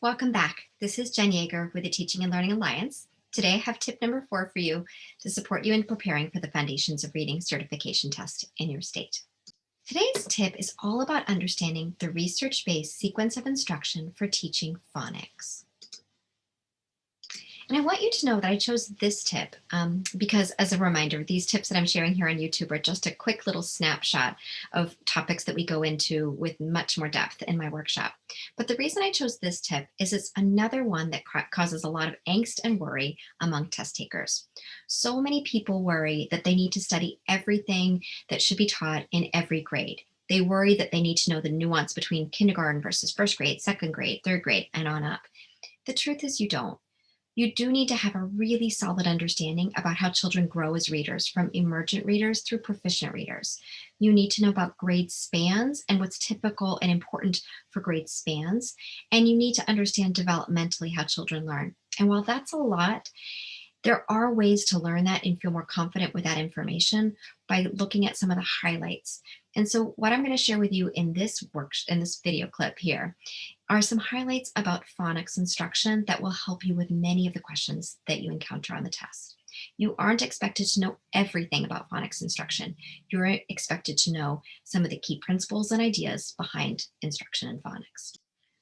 Welcome back. This is Jen Yaeger with the Teaching and Learning Alliance. Today I have tip number 4 for you to support you in preparing for the Foundations of Reading certification test in your state. Today's tip is all about understanding the research-based sequence of instruction for teaching phonics. And I want you to know that I chose this tip because, as a reminder, these tips that I'm sharing here on YouTube are just a quick little snapshot of topics that we go into with much more depth in my workshop. But the reason I chose this tip is it's another one that causes a lot of angst and worry among test takers. So many people worry that they need to study everything that should be taught in every grade. They worry that they need to know the nuance between kindergarten versus first grade, second grade, third grade, and on up. The truth is you don't. You do need to have a really solid understanding about how children grow as readers, from emergent readers through proficient readers. You need to know about grade spans and what's typical and important for grade spans. And you need to understand developmentally how children learn. And while that's a lot, there are ways to learn that and feel more confident with that information by looking at some of the highlights. And so what I'm going to share with you in this video clip here are some highlights about phonics instruction that will help you with many of the questions that you encounter on the test. You aren't expected to know everything about phonics instruction. You're expected to know some of the key principles and ideas behind instruction in phonics.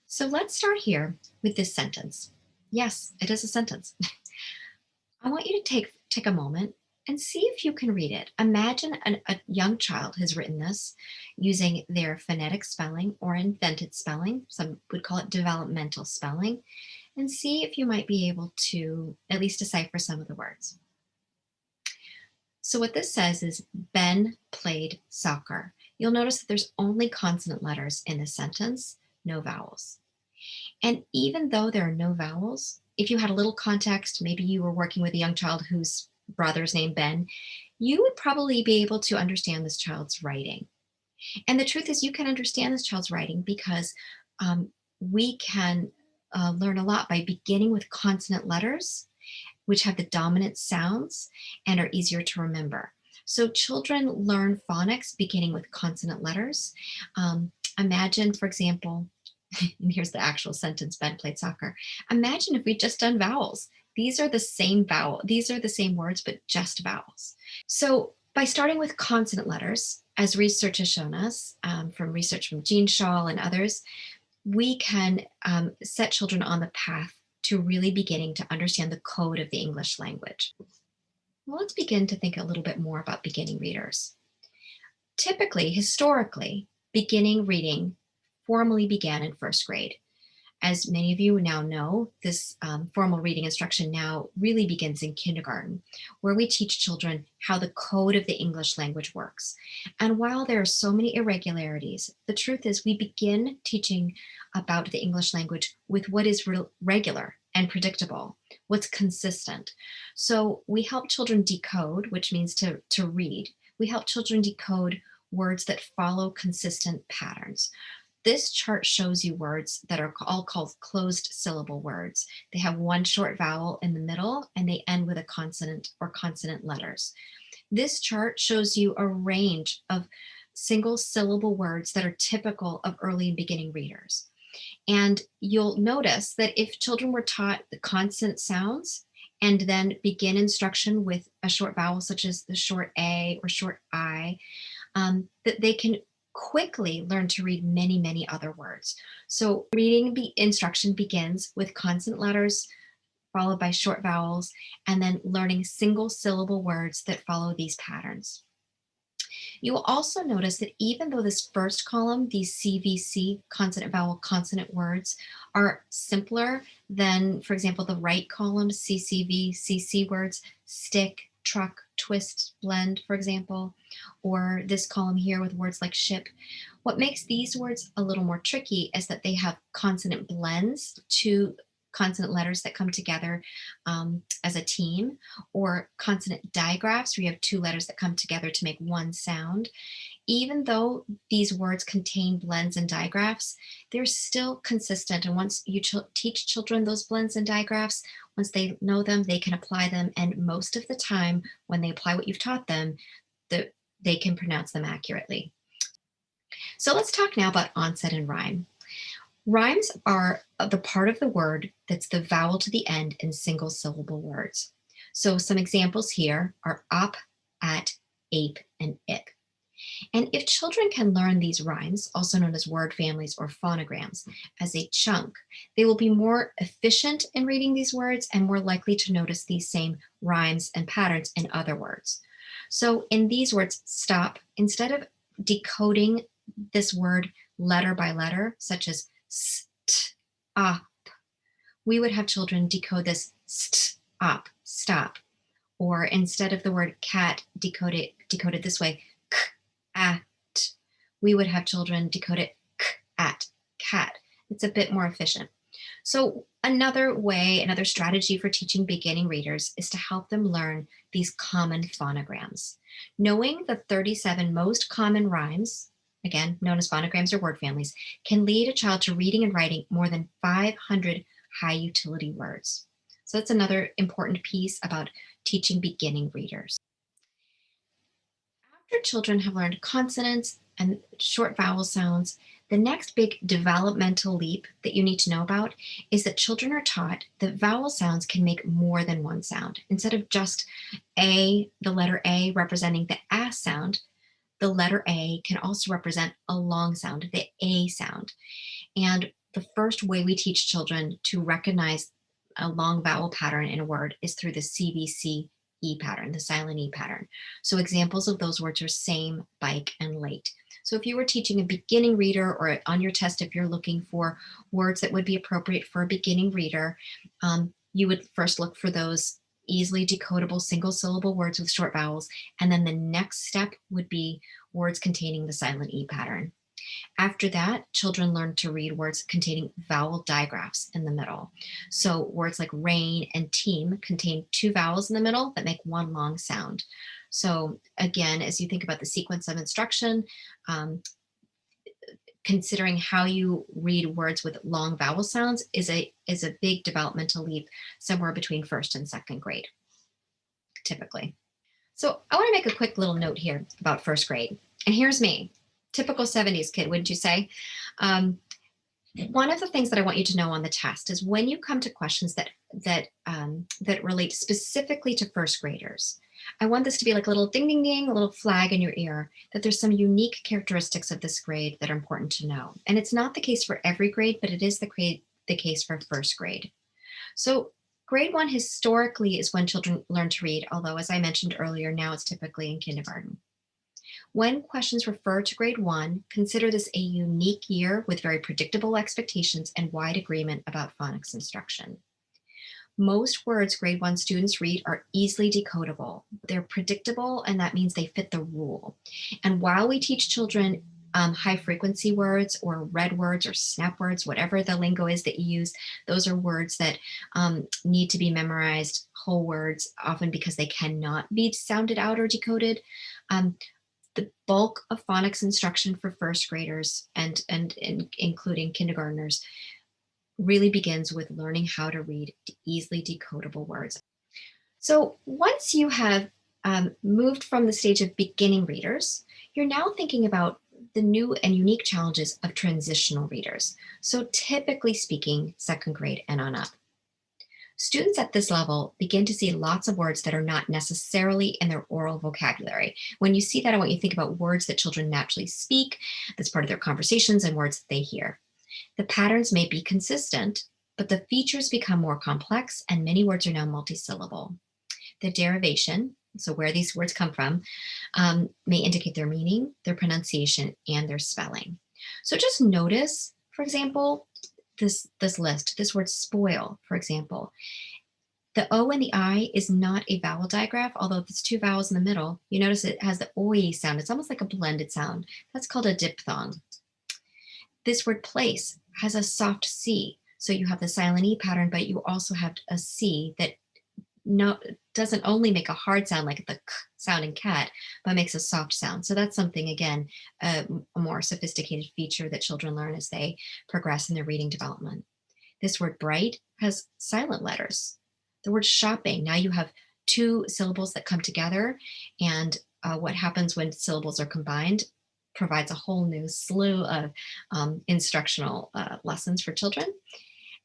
So let's start here with this sentence. Yes, it is a sentence. I want you to take a moment and see if you can read it. Imagine a young child has written this using their phonetic spelling or invented spelling. Some would call it developmental spelling, and see if you might be able to at least decipher some of the words. So what this says is Ben played soccer. You'll notice that there's only consonant letters in this sentence, no vowels. And even though there are no vowels, if you had a little context, maybe you were working with a young child whose brother's named Ben, you would probably be able to understand this child's writing. And the truth is you can understand this child's writing because we can learn a lot by beginning with consonant letters, which have the dominant sounds and are easier to remember. So children learn phonics beginning with consonant letters. Imagine, for example, and here's the actual sentence, Ben played soccer. Imagine if we'd just done vowels. These are the same words, but just vowels. So by starting with consonant letters, as research has shown us, from research from Jean Shaw and others, we can set children on the path to really beginning to understand the code of the English language. Well, let's begin to think a little bit more about beginning readers. Typically, historically, beginning reading formally began in first grade. As many of you now know, this formal reading instruction now really begins in kindergarten, where we teach children how the code of the English language works. And while there are so many irregularities, the truth is we begin teaching about the English language with what is regular and predictable, what's consistent. So we help children decode, which means to read. We help children decode words that follow consistent patterns. This chart shows you words that are all called closed syllable words. They have one short vowel in the middle and they end with a consonant or consonant letters. This chart shows you a range of single syllable words that are typical of early and beginning readers. And you'll notice that if children were taught the consonant sounds and then begin instruction with a short vowel such as the short A or short I, that they can quickly learn to read many, many other words. So reading instruction begins with consonant letters followed by short vowels, and then learning single syllable words that follow these patterns. You will also notice that even though this first column, these CVC, consonant vowel consonant words, are simpler than, for example, the right column, CCV, CC words, stick, truck, twist, blend, for example, or this column here with words like ship. What makes these words a little more tricky is that they have consonant blends to consonant letters that come together as a team, or consonant diagraphs where you have two letters that come together to make one sound. Even though these words contain blends and digraphs, they're still consistent. And once you teach children those blends and digraphs, once they know them, they can apply them. And most of the time, when they apply what you've taught them, they can pronounce them accurately. So let's talk now about onset and rhyme. Rhymes are the part of the word that's the vowel to the end in single syllable words. So some examples here are up, at, ape, and ip. And if children can learn these rhymes, also known as word families or phonograms, as a chunk, they will be more efficient in reading these words and more likely to notice these same rhymes and patterns in other words. So in these words, stop, instead of decoding this word letter by letter, such as st, up, we would have children decode this st, up, stop. Or instead of the word cat decoded this way, k, at, we would have children decode it k, at, cat. It's a bit more efficient. So another strategy for teaching beginning readers is to help them learn these common phonograms. Knowing the 37 most common rhymes, again, known as phonograms or word families, can lead a child to reading and writing more than 500 high utility words. So that's another important piece about teaching beginning readers. After children have learned consonants and short vowel sounds, the next big developmental leap that you need to know about is that children are taught that vowel sounds can make more than one sound. Instead of just A, the letter A representing the A sound, the letter A can also represent a long sound, the A sound. And the first way we teach children to recognize a long vowel pattern in a word is through the CVC E pattern, the silent E pattern. So examples of those words are same, bike, and late. So if you were teaching a beginning reader, or on your test, if you're looking for words that would be appropriate for a beginning reader, you would first look for those easily decodable single syllable words with short vowels. And then the next step would be words containing the silent E pattern. After that, children learn to read words containing vowel diagraphs in the middle. So words like rain and team contain two vowels in the middle that make one long sound. So again, as you think about the sequence of instruction, considering how you read words with long vowel sounds is a big developmental leap somewhere between first and second grade, typically. So I want to make a quick little note here about first grade. And here's me, typical 70s kid, wouldn't you say? One of the things that I want you to know on the test is when you come to questions that relate specifically to first graders, I want this to be like a little ding, ding, ding, a little flag in your ear that there's some unique characteristics of this grade that are important to know. And it's not the case for every grade, but it is the case for first grade. So grade 1 historically is when children learn to read, although as I mentioned earlier, now it's typically in kindergarten. When questions refer to grade 1, consider this a unique year with very predictable expectations and wide agreement about phonics instruction. Most words grade 1 students read are easily decodable. They're predictable, and that means they fit the rule. And while we teach children high frequency words or red words or snap words, whatever the lingo is that you use, those are words that need to be memorized, whole words, often because they cannot be sounded out or decoded. The bulk of phonics instruction for first graders and including kindergartners really begins with learning how to read easily decodable words. So once you have moved from the stage of beginning readers, you're now thinking about the new and unique challenges of transitional readers. So typically speaking, second grade and on up. Students at this level begin to see lots of words that are not necessarily in their oral vocabulary. When you see that, I want you to think about words that children naturally speak, that's part of their conversations, and words that they hear. The patterns may be consistent, but the features become more complex, and many words are now multisyllable. The derivation, so where these words come from, may indicate their meaning, their pronunciation, and their spelling. So just notice, for example, this list, this word spoil, for example. The O and the I is not a vowel digraph, although there's two vowels in the middle. You notice it has the OE sound. It's almost like a blended sound. That's called a diphthong. This word place has a soft C. So you have the silent E pattern, but you also have a C that doesn't only make a hard sound like the k sound in cat, but makes a soft sound. So that's something, again, a more sophisticated feature that children learn as they progress in their reading development. This word bright has silent letters. The word shopping, now you have two syllables that come together, and what happens when syllables are combined provides a whole new slew of instructional lessons for children.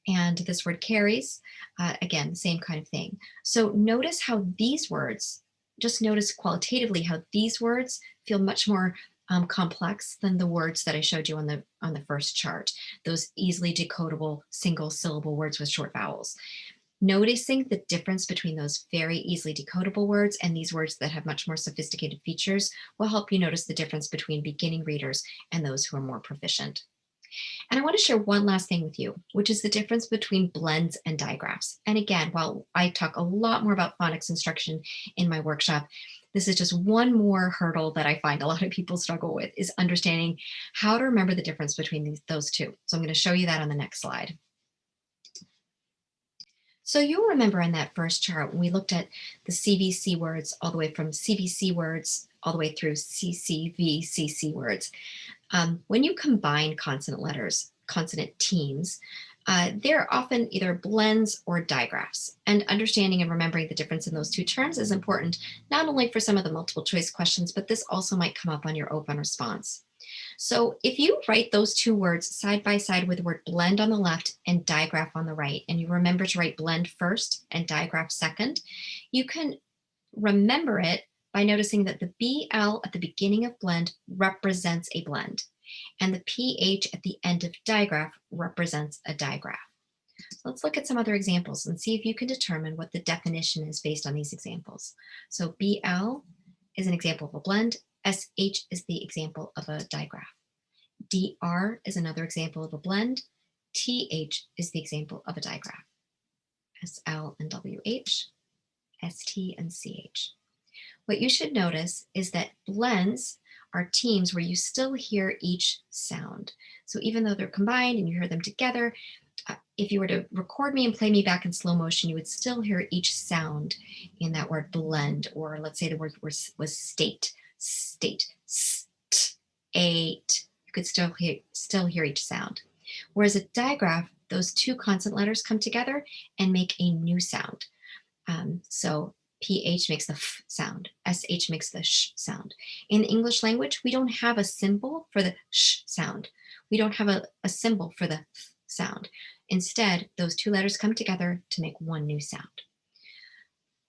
And this word carries, again, same kind of thing. So notice how these words, just notice qualitatively how these words feel much more complex than the words that I showed you on the first chart, those easily decodable single syllable words with short vowels. Noticing the difference between those very easily decodable words and these words that have much more sophisticated features will help you notice the difference between beginning readers and those who are more proficient. And I want to share one last thing with you, which is the difference between blends and diagraphs. And again, while I talk a lot more about phonics instruction in my workshop, this is just one more hurdle that I find a lot of people struggle with, is understanding how to remember the difference between those two. So I'm going to show you that on the next slide. So you'll remember in that first chart, when we looked at the CVC words all the way from CVC words all the way through CCVCC words, when you combine consonant letters, consonant teams, they're often either blends or diagraphs. And understanding and remembering the difference in those two terms is important, not only for some of the multiple choice questions, but this also might come up on your open response. So if you write those two words side by side with the word blend on the left and diagraph on the right, and you remember to write blend first and diagraph second, you can remember it by noticing that the BL at the beginning of blend represents a blend, and the PH at the end of diagraph represents a diagraph. So let's look at some other examples and see if you can determine what the definition is based on these examples. So BL is an example of a blend. SH is the example of a diagraph. DR is another example of a blend. TH is the example of a diagraph. SL and WH, ST and CH. What you should notice is that blends are teams where you still hear each sound. So even though they're combined and you hear them together, if you were to record me and play me back in slow motion, you would still hear each sound in that word blend, or let's say the word was state, state, st, eight. You could still hear each sound. Whereas a diagraph, those two consonant letters come together and make a new sound. So PH makes the F sound, SH makes the sh sound. In the English language, we don't have a symbol for the sh sound. We don't have a symbol for the F sound. Instead, those two letters come together to make one new sound.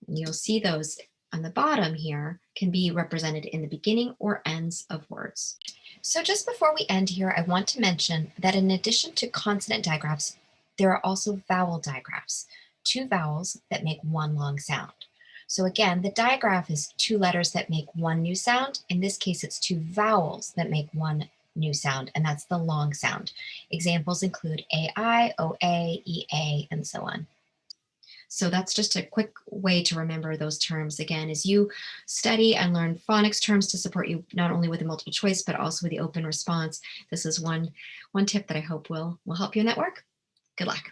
And you'll see those on the bottom here can be represented in the beginning or ends of words. So just before we end here, I want to mention that in addition to consonant diagraphs, there are also vowel diagraphs, two vowels that make one long sound. So again, the diagraph is two letters that make one new sound. In this case, it's two vowels that make one new sound, and that's the long sound. Examples include AI, OA, EA, and so on. So that's just a quick way to remember those terms. Again, as you study and learn phonics terms to support you not only with the multiple choice, but also with the open response, this is one tip that I hope will help you in that work. Good luck.